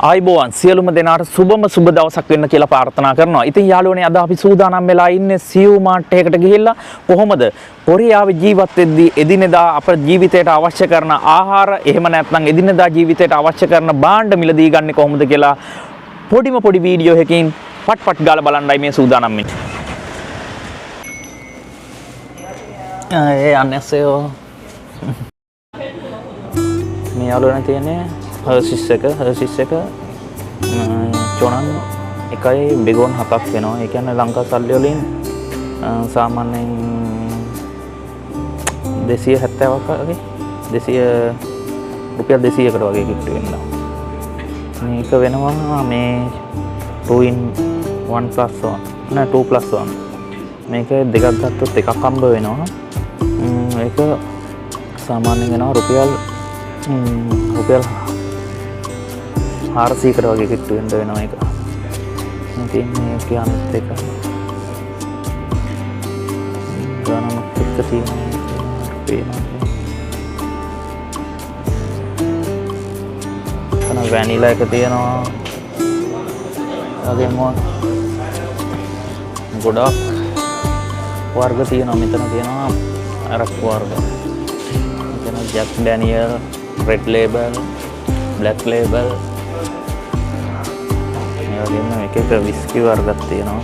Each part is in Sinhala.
ආයිබෝවන් සියලුම දෙනාට සුබම සුබ දවසක් වෙන්න කියලා ප්‍රාර්ථනා කරනවා. ඉතින් යාළුවනේ අද අපි සූදානම් වෙලා ඉන්නේ සියු මාර්ට් එකකට ගිහිල්ලා කොහොමද කොරියාවේ ජීවත් වෙද්දී එදිනෙදා අපේ ජීවිතයට අවශ්‍ය කරන ආහාර එහෙම නැත්නම් එදිනෙදා ජීවිතයට අවශ්‍ය කරන භාණ්ඩ මිලදී ගන්න කොහොමද කියලා පොඩි වීඩියෝ එකකින් පට් ගාලා බලන්නයි මේ සූදානම් වෙන්නේ. අන්නේසයෝ මේ යාළුවනේ තියෙන්නේ හර්ෂිස් එක චොනන් එකයි බෙගොන් 7ක් වෙනවා. ඒ කියන්නේ ලංකා සල්ලි වලින් සාමාන්‍යයෙන් 270ක් වගේ 200 රුපියල් 200කට වගේ කිට්ටු වෙනවා. මේක වෙනවා මේ 2 in 1 plus 1 නෑ 2 plus 1 මේක දෙකක් ගත්තොත් එකක් හම්බ වෙනවා. ඒක සාමාන්‍යයෙන් වෙනවා රුපියල් 400කට වගේ කිට්ටු වෙන්න වෙනවා ඒක. ඉතින් මේක අනිත් එක ගණනක් එක්ක තියෙනවා. වැනිලා එක තියෙනවා. වගේම ගොඩක් වර්ග තියෙනවා. මෙතන තියෙනවා අරක්කු වර්ග. මෙතන jack Daniel, red label, black label. මේ වගේම එක විස්කි වර්ගක් තියෙනවා.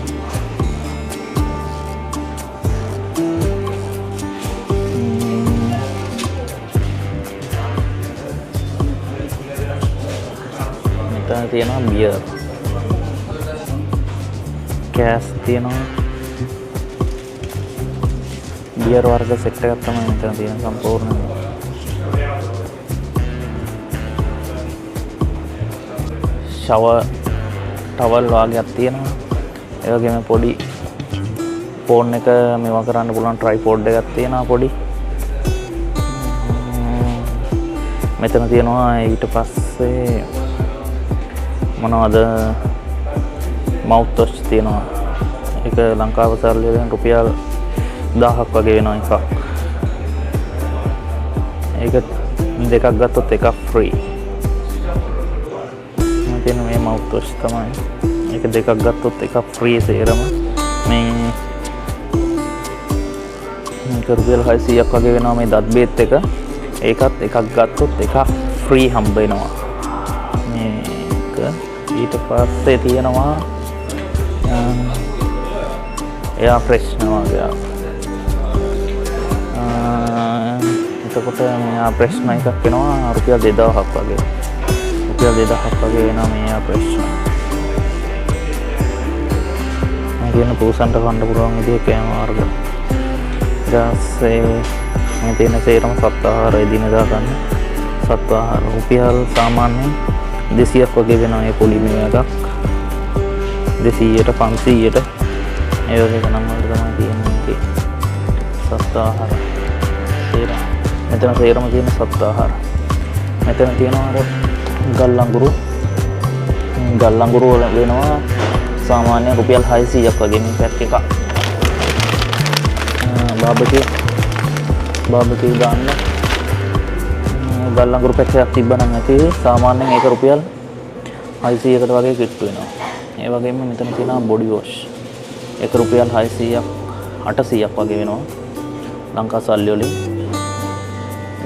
මෙතන තියෙනවා බියර්. කෑස් තියෙනවා. බියර් වර්ග සෙට් එකක් තමයි මෙතන තියෙන සම්පූර්ණ. ෂවර් ටවල් වාගයක් තියෙනවා. ඒ වගේම පොඩි ෆෝන් එක මේවා කරන්න පුළුවන් ට්‍රයිපෝඩ් එකක් තියෙනවා පොඩි. මෙතන තියෙනවා ඊට පස්සේ මොනවද මවුත් වොෂ් තියෙනවා. ඒක ලංකාව සල්ලි වලින් රුපියල් 1000ක් වගේ වෙනවා එකක්. ඒක දෙකක් ගත්තොත් එකක් ෆ්‍රී. තියෙන මේ මවුත් වොෂ් තමයි. ඒක දෙකක් ගත්තොත් එකක් ෆ්‍රී සේරම. මේ රුපියල් 600ක් වගේ වෙනවා මේ දත් බේත් එක. ඒකත් එකක් ගත්තොත් එකක් ෆ්‍රී හම්බ වෙනවා. මේක ඊට පස්සේ තියෙනවා එයා ප්‍රශ්න වගේ. එතකොට මෙයා ප්‍රශ්න එකක් වෙනවා රුපියල් 2000ක් වගේ. රුපියල් 2000ක් වගේ වෙනවා මේ ප්‍රශ්න. මේ කියන පූසන්ට කන්න පුළුවන් විදිහේ කෑම වර්ග. ඊටසේ මේ තියෙන සේරම සත්ව ආහාර එදිනෙදා ගන්න. සත්ව ආහාර රුපියල් සාමාන්‍යයෙන් 200ක් වගේ වෙනවා මේ පොලිම එකක්. 200ට 500ට ඒ වගේ ගණන් වලට තමයි තියෙන්නේ. සත්ව ආහාර සේරම මෙතන සේරම තියෙන සත්ව ආහාර. මෙතන තියෙනවා ගල් අඟුරු වල වෙනවා සාමාන්‍ය රුපියල් 600ක් වගේ මේ පැක් එකක්. බාබකියු ගන්න ගල් අඟුරු පැක් එකක් තිබ්බනම් ඇති සාමාන්‍යයෙන් ඒක රුපියල් 600කට වගේ කිට්ටු වෙනවා. ඒ වගේම මෙතන තියෙනවා බොඩි වොෂ්. ඒක රුපියල් 600ක් 800ක් වගේ වෙනවා ලංකා සල්ලි වලින්.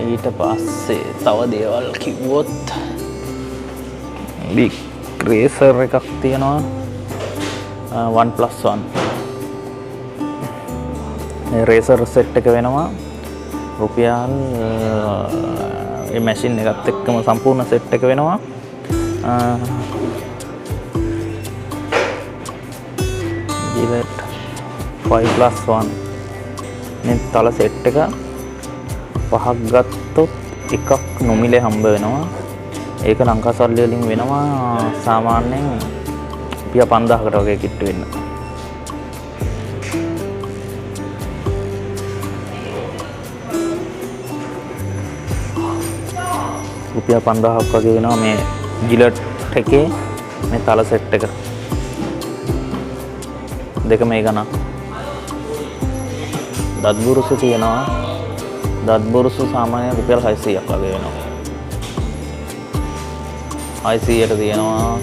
ඊට පස්සේ තව දේවල් කිව්වොත් බිග් රේසර් එකක් තියෙනවා 1+1. මේ රේසර් සෙට් එක වෙනවා රුපියල් මේ මැෂින් එකත් එක්කම සම්පූර්ණ සෙට් එක වෙනවා ජිලට් 5+1 මේ තල සෙට් එක 5ක් ගත්තොත් එකක් නොමිලේ හම්බ වෙනවා. ඒක ලංකා සල්ලි වලින් වෙනවා සාමාන්‍යයෙන් රුපියල් 5000කට වගේ කිට්ටු වෙන්න. රුපියල් 5000ක් වගේ වෙනවා මේ ජිලට් එකේ මේ තල සෙට් එක. දෙක මේ ගණන්. දත් බුරුසු තියෙනවා. දත් බුරුසු සාමාන්‍යයෙන් රුපියල් 600ක් වගේ වෙනවා. 600ට තියෙනවා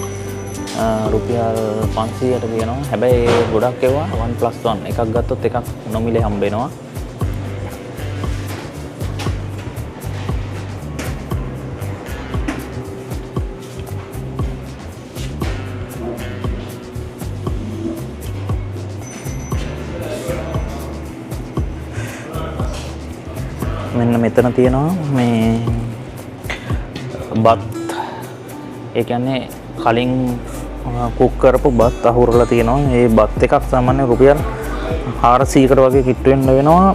රුපියල් 500ට තියෙනවා. හැබැයි ගොඩක් ඒවා 1+1 එකක් ගත්තොත් එකක් නොමිලේ හම්බ වෙනවා. මෙන්න මෙතන තියෙනවා මේ බත්. ඒ කියන්නේ කලින් කුක් කරපු බත් අහුරලා තියෙනවා. මේ බත් එකක් සාමාන්‍ය රුපියල් 400කට වගේ කිට්ටු වෙන්න වෙනවා.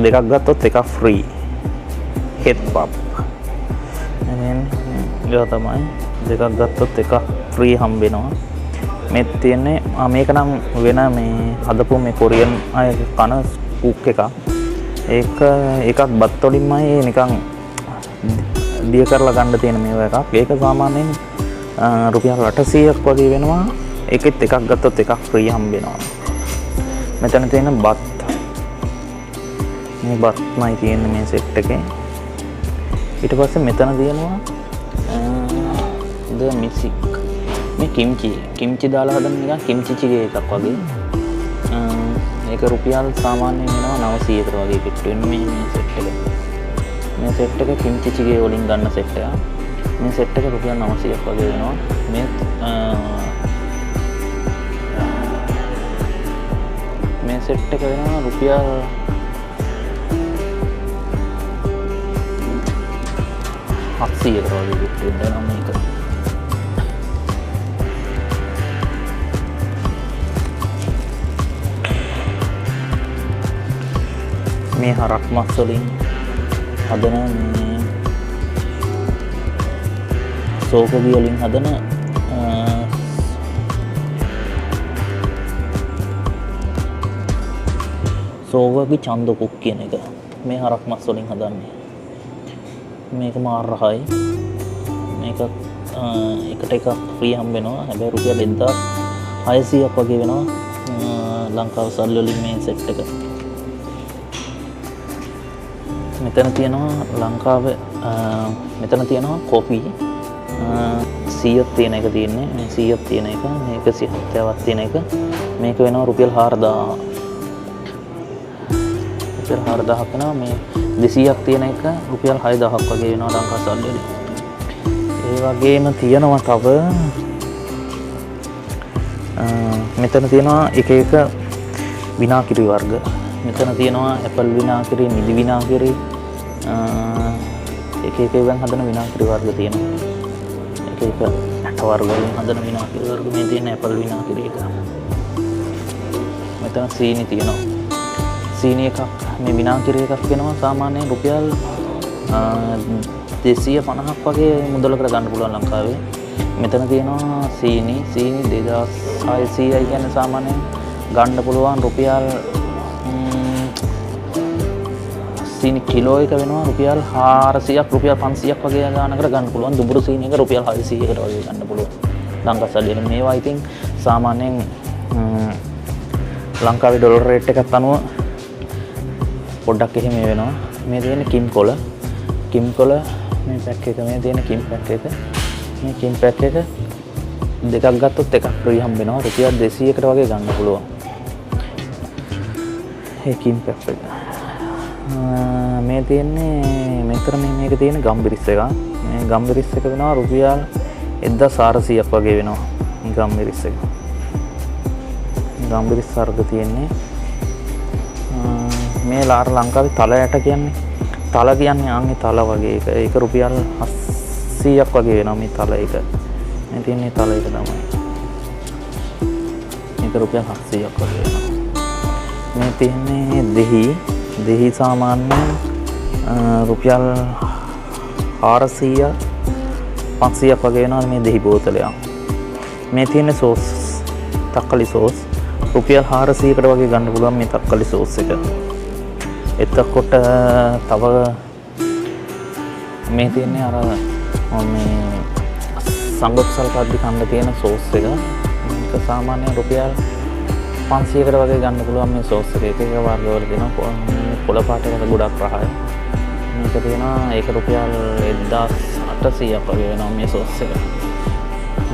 දෙකක් ගත්තොත් එකක් ෆ්‍රී. හෙත් පප්. ඒක තමයි. දෙකක් ගත්තොත් එකක් ෆ්‍රී හම්බ වෙනවා. මේ තියෙන්නේ මේක නම් වෙන මේ හදපු මේ කොරියන් අය කන කුක් එකක්. ඒක එකක් බත් වලින්මයි නිකන් දිය කරලා ගන්න තියෙන මේවා එකක්. ඒක සාමාන්‍යයෙන් රුපියල් 800ක් වගේ වෙනවා. ඒකෙත් එකක් ගත්තොත් එකක් ෆ්‍රී හම්බ වෙනවා. මෙතන තියෙන බත්. මේ බත්මයි තියෙන්නේ මේ සෙට් එකේ. ඊට පස්සේ මෙතන තියෙනවා ද මිසික්. මේ කිම්චි දාලා හදන නිකන් කිම්චි චිගේ එකක් වගේ. ඒක රුපියල් සාමාන්‍යයෙන් වෙනවා 900කට වගේ කිට්ටු වෙන්නේ මේ සෙට් එක. මේ සෙට් එක කිම්චි චිගේ වලින් ගන්න සෙට් එකක්. මේ සෙට් එක රුපියල් 900ක් වගේ වෙනවා. මේ සෙට් එක වෙනවා රුපියල් 700කට වගේ කිට්ටු වෙනවා මේක. මේ හරක් මස් වලින් හදන මේ සෝකෝගි වලින් හදන සෝකෝගි චන්දකුක් කියන එක. මේ හරක් මස් වලින් හදන්නේ. මේක මාර රහයි. මේක එකට එකක් ෆ්‍රී හම්බ වෙනවා. හැබැයි රුපියල් 1600ක් වගේ වෙනවා ලංකාව සල්ලි වලින් මේ සෙට් එක. මෙතන තියෙනවා ලංකාවේ මෙතන තියෙනවා කොපි 100ක් තියෙන එක තියෙන්නේ. මේ 100ක් තියෙන එක, මේක 70ක් තියෙන එක. මේක වෙනවා රුපියල් 4000. රුපියල් 4000ක් වෙනවා. මේ 200ක් තියෙන එක රුපියල් 6000ක් වගේ වෙනවා ලංකා සල්ලි වලින්. ඒ වගේම තියෙනවා තව මෙතන තියෙනවා එක එක විනාකිරි වර්ග. මෙතන තියෙනවා ඇපල් විනාකිරි, මිදි විනාකිරි, එක එක ඒවාන් හදන විනාකිරි වර්ග තියෙනවා. එක එක ඇට වර්ග වලින් හදන විනාකිරි වර්ග. මේ තියෙන ඇපල් විනාකිරි එක. මෙතන සීනි තියෙනවා. සීනි එකක් මේ විනාකිරි එකක් වෙනවා සාමාන්‍යයෙන් රුපියල් 250ක් වගේ මුදලකට ගන්න පුළුවන් ලංකාවේ. මෙතන තියෙනවා සීනි 2600යි කියන්නේ සාමාන්‍යයෙන් ගන්න පුළුවන් රුපියල් සීනි කිලෝ එක වෙනවා රුපියල් 400ක් රුපියල් 500ක් වගේ ගානකට ගන්න පුළුවන්. දුඹුරු සීනි එක රුපියල් 600කට වගේ ගන්න පුළුවන් ලංකා සල්ලි වලින්. මේවා ඉතින් සාමාන්‍යයෙන් ලංකාවේ ඩොලර් රේට් එකත් අනුව පොඩ්ඩක් එහෙම වෙනවා. මේ තියෙන කිම් කොළ මේ පැක් එක. මේ තියෙන කිම් පැක් එක. මේ කිම් පැක් එක දෙකක් ගත්තොත් එකක් ෆ්‍රී හම්බ වෙනවා. රුපියල් 200කට වගේ ගන්න පුළුවන්. මේ කිම් පැක් එක. මේ තියෙන්නේ මෙතන මේක තියෙන ගම්බිරිස් එක. මේ ගම්බිරිස් එක වෙනවා රුපියල් 1400ක් වගේ වෙනවා. ගම්බිරිස් එක. ගම්බිරිස් වර්ග තියෙන්නේ මේ ලංකාවේ තල යට කියන්නේ. තල කියන්නේ ආන්ගේ තල වගේ එක. ඒක රුපියල් 700ක් වගේ වෙනවා මේ තල එක. මේ තියෙන්නේ තල එක තමයි. මේක රුපියල් 700ක් වගේ වෙනවා. මේ තියෙන්නේ දෙහි සාමාන්‍යයෙන් රුපියල් 400 500ක් වගේ වෙනවා මේ දෙහි බෝතලයක්. මේ තියෙන්නේ සෝස් තක්කලි සෝස් රුපියල් 400කට වගේ ගන්න පුළුවන් මේ තක්කලි සෝස් එක. එතකොට තව මේ තියෙන්නේ අර මේ සංගොත්සල් කද්දි කන්න තියෙන සෝස් එක. මේක සාමාන්‍යයෙන් රුපියල් 500කට වගේ ගන්න පුළුවන් මේ සෝස් එක. එක එක වර්ගවල තියෙනවා. කොළ පාට එක ගොඩක් රහයි. මේක තියෙනවා ඒක රුපියල් 1800 800ක් වගේ වෙනවා මේ සෝස් එක.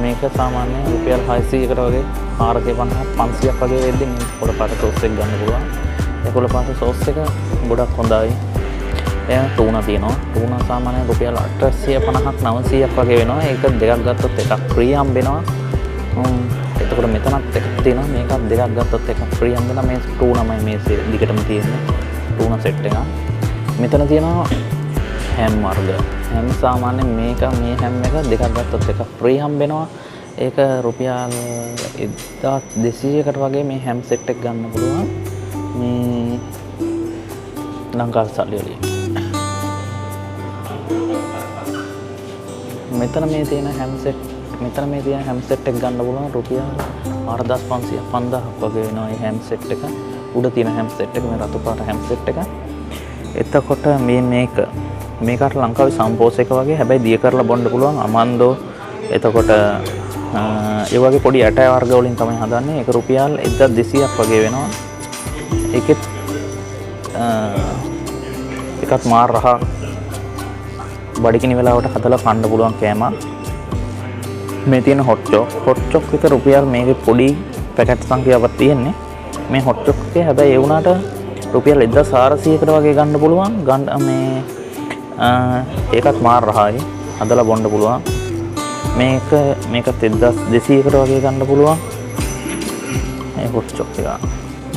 මේක සාමාන්‍යයෙන් රුපියල් 600කට වගේ 450ක් 500ක් වගේ වෙද්දි මේ කොළ පාට සෝස් එක ගන්න පුළුවන්. ඒ කොළ පාට සෝස් එක ගොඩක් හොඳයි. එයා ටූනා තියෙනවා. ටූනා සාමාන්‍යයෙන් රුපියල් 850ක් 900ක් වගේ වෙනවා. ඒක දෙකක් ගත්තොත් එකක් ෆ්‍රී හම්බෙනවා. එතකොට මෙතනත් එකක් තියෙනවා. මේකත් දෙකක් ගත්තොත් එකක් ෆ්‍රී හම්බෙනවා. මේ ටූනාමයි මේ දිගටම තියෙන්නේ. ටූනා සෙට් එක. මෙතන තියෙනවා හැම් වර්ග. හැම් සාමාන්‍යයෙන් මේක මේ හැම් එක දෙකක් ගත්තොත් එකක් ෆ්‍රී හම්බෙනවා. ඒක රුපියල් 1200කට වගේ මේ හැම් සෙට් එක ගන්න පුළුවන්. මේ ලංකාවේ සල්ලි වලින්. මෙතන මේ තියෙන හැම් සෙට් එක ගන්න පුළුවන් රුපියල් 4500 5000ක් වගේ වෙනවා මේ හැම් සෙට් එක. උඩ තියෙන හැම් සෙට් එක මේ රතු පාට හැම් සෙට් එක. එතකොට මේකට ලංකාවේ සම්පෝස් එක වගේ හැබැයි දිය කරලා බොන්න පුළුවන් අමන්දෝ. එතකොට ඒ වගේ පොඩි ඇට වර්ග වලින් තමයි හදන්නේ. ඒක රුපියල් 1200ක් වගේ වෙනවා. එකත් මාර රහ බඩගිනි වෙලාවට හදලා කන්න පුළුවන් කෑමක්. මේ තියෙන හොට් චොක් එක රුපියල් මේකේ පොඩි පැකට් සංඛ්‍යාවක් තියෙන්නේ. මේ හොට් චොක් එකේ හැබැයි ඒ වුණාට රුපියල් 1400කට වගේ ගන්න පුළුවන්. මේ ඒකත් මාර රහයි. හදලා බොන්න පුළුවන්. මේකත් 1200කට වගේ ගන්න පුළුවන්. මේ හොට් චොක් එක.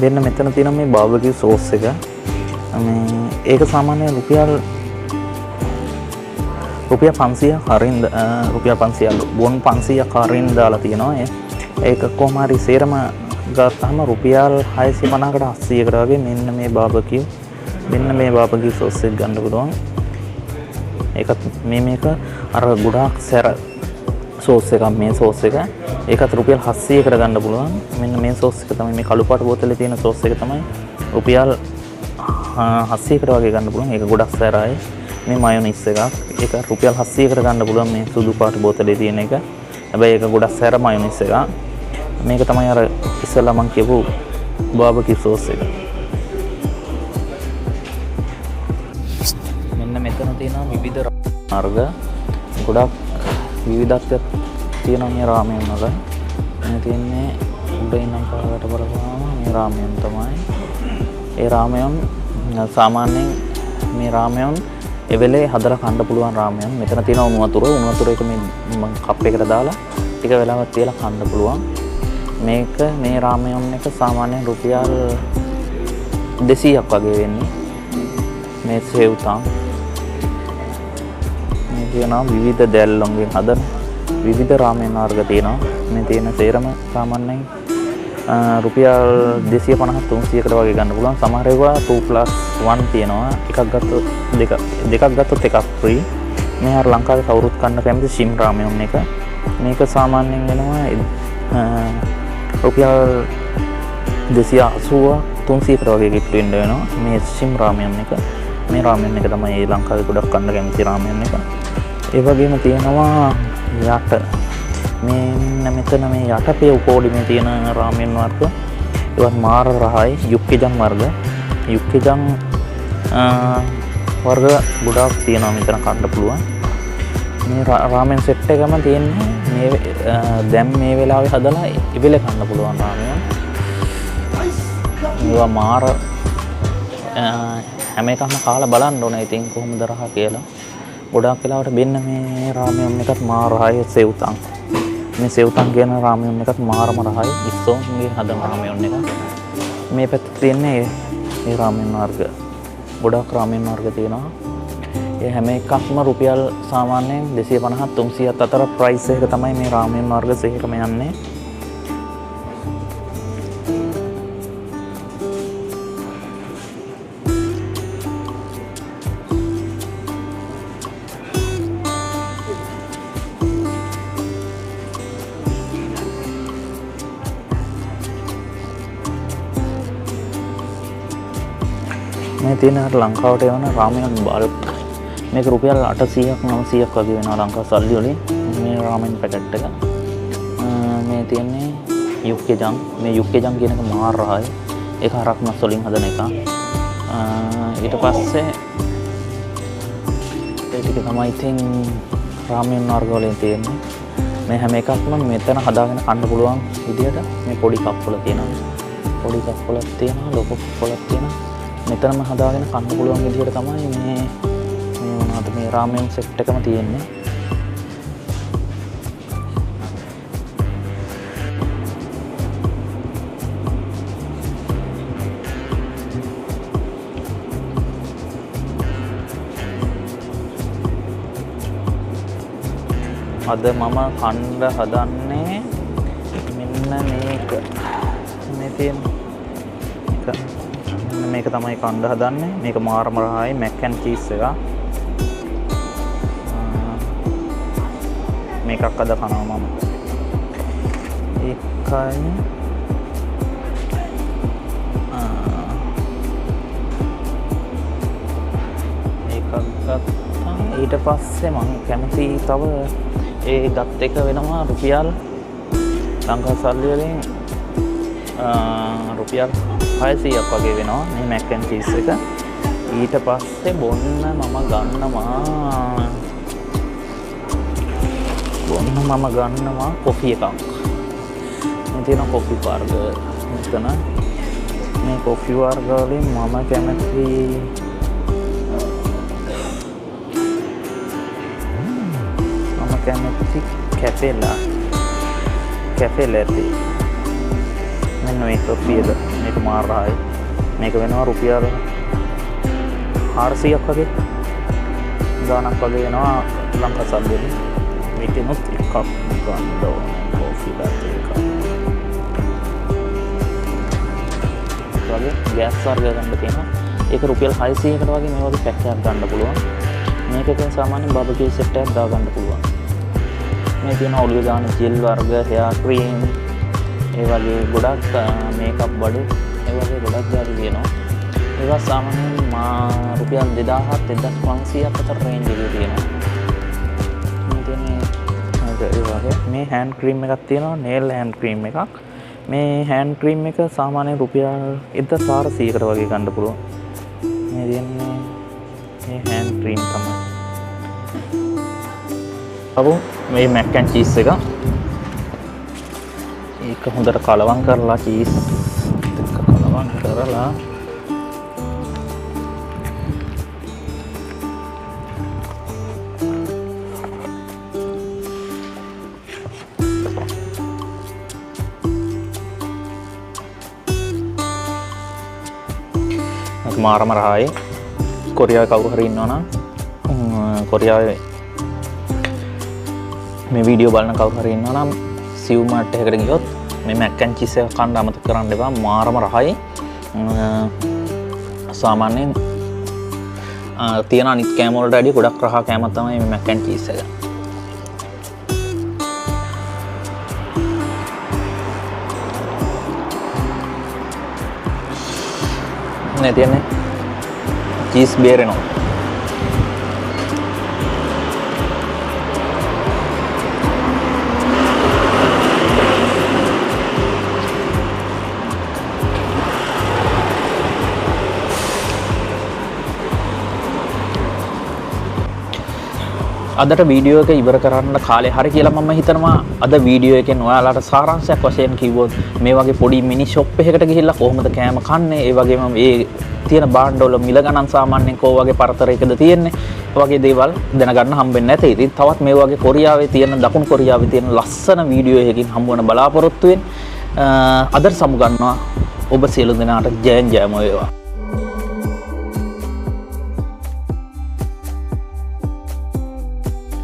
දෙන්න මෙතන තියෙන මේ බාර්බිකියු සෝස් එක. ඒක සාමාන්‍යයෙන් රුපියල් 500ක් හරින් රුපියල් 500 බොන් 500ක් හරින් දාලා තියෙනවා. ඒක කොහොම හරි සේරම ගත්තාම රුපියල් 650කට 800කට වගේ මෙන්න මේ බාර්බිකියු සෝස් එක ගන්න පුළුවන්. ඒකත් මේක අර ගොඩාක් සැර සෝස් එකක් මේ සෝස් එක. ඒකත් රුපියල් 700කට ගන්න පුළුවන්. මෙන්න මේ සෝස් එක තමයි මේ කළු පාට බෝතලේ තියෙන සෝස් එක තමයි රුපියල් 700කට වගේ ගන්න පුළුවන්. ඒක ගොඩක් සැරයි. මේ මයොනයිස් එකක්. ඒක රුපියල් 700කට ගන්න පුළුවන් මේ සුදු පාට බෝතලේ තියෙන එක. හැබැයි ඒක ගොඩක් සැර මයොනයිස් එකක්. මේක තමයි අර ඉස්සෙල්ලා මම කියපු බාර්බිකියු සෝස් එක. මෙන්න මෙතන තියෙනවා විවිධ වර්ග. ගොඩක් විවිධත්වයක් තියෙනවා මේ රාමයන් වල. මේ තියෙන්නේ උඩ ඉන්නම් පාරකට බලපුවාම මේ රාමයන් තමයි. ඒ රාමයන් සාමාන්‍යයෙන් මේ රාමයන් එවෙලේ හදලා කන්න පුළුවන් රාමයන්. මෙතන තියෙන උණු වතුර එක මේ මම කප් එකකට දාලා ටික වෙලාවක් තියලා කන්න පුළුවන්. මේ රාමයන් එක සාමාන්‍යයෙන් රුපියල් 200ක් වගේ වෙන්නේ. මේ සේව්තම් මේ තියෙනවා විවිධ දැල්ලොන්ගෙන් හදන විවිධ රාමයන් වර්ග තියෙනවා. මේ තියෙන සේරම සාමාන්‍යයෙන් රුපියල් 250 300කට වගේ ගන්න පුළුවන්. සමහර ඒවා 2+1 තියෙනවා. දෙකක් ගත්තොත් එකක් ෆ්‍රී. මේ අර ලංකාවේ කවුරුත් කන්න කැමති ෂිම් රාමයන් එක. මේක සාමාන්‍යයෙන් වෙනවා රුපියල් 280 300කට වගේ කිට්ටු වෙන්න වෙනවා. මේ ෂිම් රාමයන් එක. මේ රාමයන් එක තමයි ලංකාවේ ගොඩක් කන්න කැමති රාමයන් එක. ඒ වගේම තියෙනවා යට මෙතන මේ යටපේ උපෝඩිමේ තියෙන රාමයන් වර්ග. ඒවත් මාර රහයි. යුක්කෙජන් වර්ග වර්ග ගොඩාක් තියෙනවා මෙතන කන්න පුළුවන්. මේ රාමෙන් සෙට් එකම තියෙන්නේ දැන් මේ වෙලාවේ හදලා ඉබෙල කන්න පුළුවන් රාමයන්. ඒවා මාර හැම එකම කාලා බලන්න ඕනේ ඉතින් කොහොමද රහ කියලා. ගොඩාක් වෙලාවට මෙන්න මේ රාමයන් එකත් මාර රහයි. සෙව්තම් මේ සෙව්තම් කියන රාමයන් එකත් මාරම රහයි. ඉස්සෝන්ගේ හදන රාමයන් එක. මේ පැත්තේ තියෙන්නේ මේ රාමයන් වර්ග. ගොඩාක් රාමයන් වර්ග තියෙනවා. ඒ හැම එකක්ම රුපියල් සාමාන්‍යයෙන් 250 300ත් අතර ප්‍රයිස් එක තමයි මේ රාමයන් වර්ග සේරම යන්නේ. මේ තියෙන ලංකාවට යන රාමයන් බල්ක්. මේක රුපියල් 800ක් 900ක් වගේ වෙනවා ලංකාව සල්ලි වලින්. මේ රාමෙන් පැකට් එක. මේ තියෙන්නේ යුක්කෙජන්. මේ යුක්කෙජන් කියන එක මාර රහයි. ඒක හරක් මස් වලින් හදන එක. ඊට පස්සේ ඒ ටික තමයි ඉතින් රාමෙන් වර්ග වලින් තියෙන්නේ. මේ හැම එකක්ම මෙතන හදාගෙන කන්න පුළුවන් විදියට මේ පොඩි කප්පල තියෙනවා. පොඩි කප්පලක් තියෙනවා, ලොකු කප්පලක් තියෙනවා. මෙතනම හදාගෙන කන්න පුළුවන් විදියට තමයි මේ මොනවද මේ රාමෙන් සෙට් එකම තියෙන්නේ. අද මම කන්න හදන්නේ මෙන්න මේක. මේ තියෙන එක. මෙන්න මේක තමයි කන්න හදන්නේ. මේක මාර්මරායි මැක් ඇන් චීස් එක. මේකක් අද කනවා මම. ඒකයි ඒකක් ගත්තා. ඊට පස්සේ මම කැමති තව ඒ ගත් එක වෙනවා රුපියල් ලංකා සල්ලි වලින් රුපියල් 600ක් වගේ වෙනවා මේ මැක් ඇන් චීස් එක. ඊට පස්සේ බොන්න මම ගන්නවා කොෆි එකක්. මේ තියෙන කොෆි වර්ග මෙතන. මේ කොෆි වර්ග වලින් මම කැමති කැෆේ ලැටි. මෙන්න මේ කොෆියද. මේක මාරයි. මේක වෙනවා රුපියල් 400ක් වගේ. ගාණක් වගේ වෙනවා ලංකා සල්ලි වලින්. මේකෙනුත් එකක් ගන්න ඕනේ කොෆි ලැටි එක. වගේ ගෑස් වර්ග ගන්න තියෙනවා. ඒක රුපියල් 600කට වගේ මේ වගේ පැක් එකක් ගන්න පුළුවන්. මේකෙන් සාමාන්‍යයෙන් බබකියු සෙට් එකක් දා ගන්න පුළුවන්. මේ තියෙන ඔලිව් දාන ජෙල් වර්ග, හෙයාර් ක්‍රීම්, ඒ වගේ ගොඩක් මේකප් බඩු, ඒ වගේ ගොඩක් ಜಾති තියෙනවා. ඒවා සාමාන්‍යයෙන් රුපියල් 2000-2500ක් අතර රේන්ජ් එකේ තියෙනවා. මේ තියෙන්නේ ඒ වගේ මේ හෑන්ඩ් ක්‍රීම් එකක් තියෙනවා, නේල් හෑන්ඩ් ක්‍රීම් එකක්. මේ හෑන්ඩ් ක්‍රීම් එක සාමාන්‍යයෙන් රුපියල් 1400කට වගේ ගන්න පුළුවන්. මේ තියෙන්නේ මේ හෑන්ඩ් ක්‍රීම් තමයි. අපු මේ මැක් ඇන් චීස් එක. ඒක හොඳට කලවම් කරලා චීස් එක කලවම් කරලා මාරමරායි කොරියාවේ කවුරු හරි ඉන්නවනම් කොරියාවේ මේ වීඩියෝ බලන කවුරු හරි ඉන්නවනම් සිව් මාර්ට් එකකට ගියොත් මේ මැක් ඇන් චීස් එක කන්න අමතක කරන්න එපා. මාරම රහයි. සාමාන්‍යයෙන් තියෙන අනිත් කෑම වලට වඩා ගොඩක් රහ කෑමක් තමයි මේ මැක් ඇන් චීස් එක. නේ තියන්නේ චීස් බේරෙනවා. අදට වීඩියෝ එක ඉවර කරන්න කාලේ හරි කියලා මම හිතනවා. අද වීඩියෝ එකෙන් ඔයාලට සාරාංශයක් වශයෙන් කිව්වොත් මේ වගේ පොඩි මිනි ෂොප් එකකට ගිහිල්ලා කොහොමද කෑම කන්නේ, ඒ වගේම මේ තියෙන භාණ්ඩවල මිල ගණන් සාමාන්‍යයෙන් කෝ වගේ පරතරයකද තියෙන්නේ, වගේ දේවල් දැනගන්න හම්බෙන්නේ නැතේ. ඉතින් තවත් මේ වගේ කොරියාවේ තියෙන දකුණු කොරියාවේ තියෙන ලස්සන වීඩියෝ එකකින් හම්බ වෙන බලාපොරොත්තු වෙන අදට සමු ගන්නවා. ඔබ සියලු දෙනාට ජයෙන් ජයම වේවා.